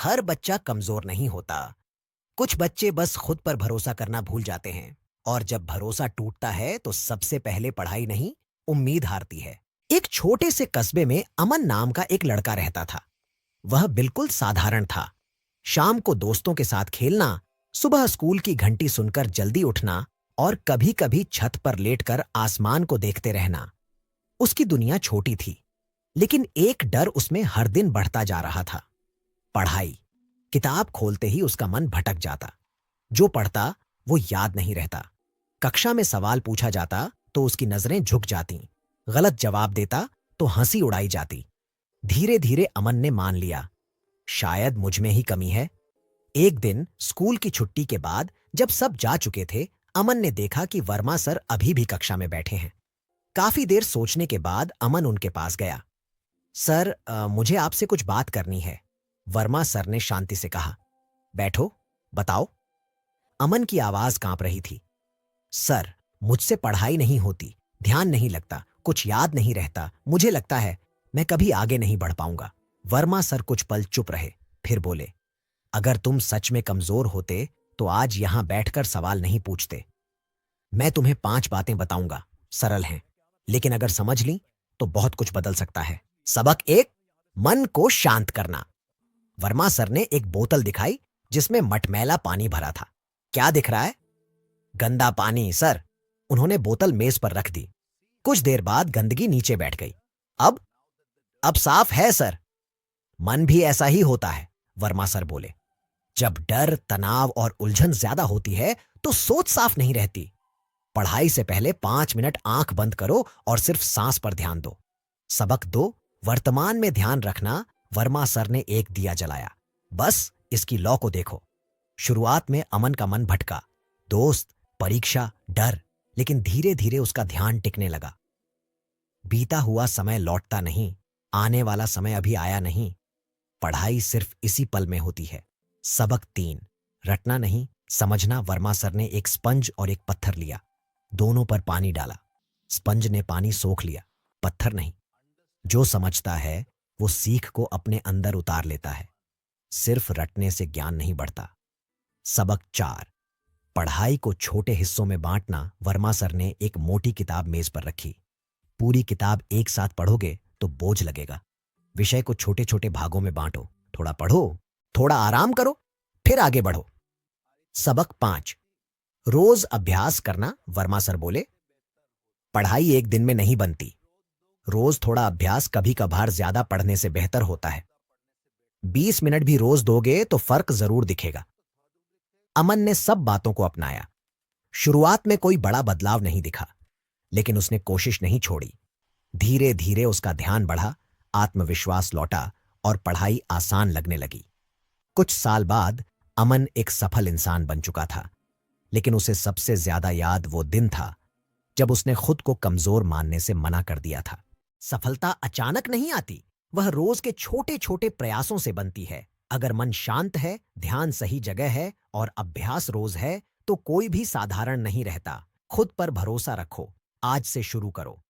हर बच्चा कमजोर नहीं होता। कुछ बच्चे बस खुद पर भरोसा करना भूल जाते हैं। और जब भरोसा टूटता है तो सबसे पहले पढ़ाई नहीं, उम्मीद हारती है। एक छोटे से कस्बे में अमन नाम का एक लड़का रहता था। वह बिल्कुल साधारण था। शाम को दोस्तों के साथ खेलना, सुबह स्कूल की घंटी सुनकर जल्दी उठना और कभी-कभी छत पर लेटकर आसमान को देखते रहना। उसकी दुनिया छोटी थी, लेकिन एक डर उसमें हर दिन बढ़ता जा रहा था। पढ़ाई। किताब खोलते ही उसका मन भटक जाता। जो पढ़ता वो याद नहीं रहता। कक्षा में सवाल पूछा जाता तो उसकी नजरें झुक जातीं। गलत जवाब देता तो हंसी उड़ाई जाती। धीरे धीरे अमन ने मान लिया, शायद मुझ में ही कमी है। एक दिन स्कूल की छुट्टी के बाद जब सब जा चुके थे, अमन ने देखा कि वर्मा सर अभी भी कक्षा में बैठे हैं। काफी देर सोचने के बाद अमन उनके पास गया। सर, मुझे आपसे कुछ बात करनी है। वर्मा सर ने शांति से कहा। बैठो, बताओ। अमन की आवाज कांप रही थी। सर, मुझसे पढ़ाई नहीं होती, ध्यान नहीं लगता, कुछ याद नहीं रहता। मुझे लगता है मैं कभी आगे नहीं बढ़ पाऊंगा। वर्मा सर कुछ पल चुप रहे, फिर बोले, अगर तुम सच में कमजोर होते तो आज यहां बैठकर सवाल नहीं पूछते। मैं तुम्हें 5 बातें बताऊंगा, सरल हैं, लेकिन अगर समझ ली तो बहुत कुछ बदल सकता है। सबक 1, मन को शांत करना। वर्मा सर ने एक बोतल दिखाई जिसमें मटमैला पानी भरा था। क्या दिख रहा है? गंदा पानी सर। उन्होंने बोतल मेज पर रख दी। कुछ देर बाद गंदगी नीचे बैठ गई। अब अब साफ है सर। मन भी ऐसा ही होता है, वर्मा सर बोले। जब डर, तनाव और उलझन ज्यादा होती है तो सोच साफ नहीं रहती। पढ़ाई से पहले 5 मिनट आंख बंद करो और सिर्फ सांस पर ध्यान दो। सबक 2, वर्तमान में ध्यान रखना। वर्मा सर ने एक दिया जलाया। बस इसकी लौ को देखो। शुरुआत में अमन का मन भटका। दोस्त, परीक्षा, डर। लेकिन धीरे धीरे उसका ध्यान टिकने लगा। बीता हुआ समय लौटता नहीं, आने वाला समय अभी आया नहीं। पढ़ाई सिर्फ इसी पल में होती है। सबक 3, रटना नहीं, समझना। वर्मा सर ने एक स्पंज और एक पत्थर लिया। दोनों पर पानी डाला। स्पंज ने पानी सोख लिया, पत्थर नहीं। जो समझता है वो सीख को अपने अंदर उतार लेता है। सिर्फ रटने से ज्ञान नहीं बढ़ता। सबक 4, पढ़ाई को छोटे हिस्सों में बांटना। वर्मा सर ने एक मोटी किताब मेज पर रखी। पूरी किताब एक साथ पढ़ोगे तो बोझ लगेगा। विषय को छोटे छोटे भागों में बांटो। थोड़ा पढ़ो, थोड़ा आराम करो, फिर आगे बढ़ो। सबक 5, रोज अभ्यास करना। वर्मा सर बोले, पढ़ाई एक दिन में नहीं बनती। रोज थोड़ा अभ्यास कभी कभार ज्यादा पढ़ने से बेहतर होता है। 20 मिनट भी रोज दोगे तो फर्क जरूर दिखेगा। अमन ने सब बातों को अपनाया। शुरुआत में कोई बड़ा बदलाव नहीं दिखा, लेकिन उसने कोशिश नहीं छोड़ी। धीरे धीरे उसका ध्यान बढ़ा, आत्मविश्वास लौटा और पढ़ाई आसान लगने लगी। कुछ साल बाद अमन एक सफल इंसान बन चुका था, लेकिन उसे सबसे ज्यादा याद वो दिन था जब उसने खुद को कमजोर मानने से मना कर दिया था। सफलता अचानक नहीं आती, वह रोज के छोटे छोटे प्रयासों से बनती है। अगर मन शांत है, ध्यान सही जगह है और अभ्यास रोज है तो कोई भी साधारण नहीं रहता। खुद पर भरोसा रखो, आज से शुरू करो।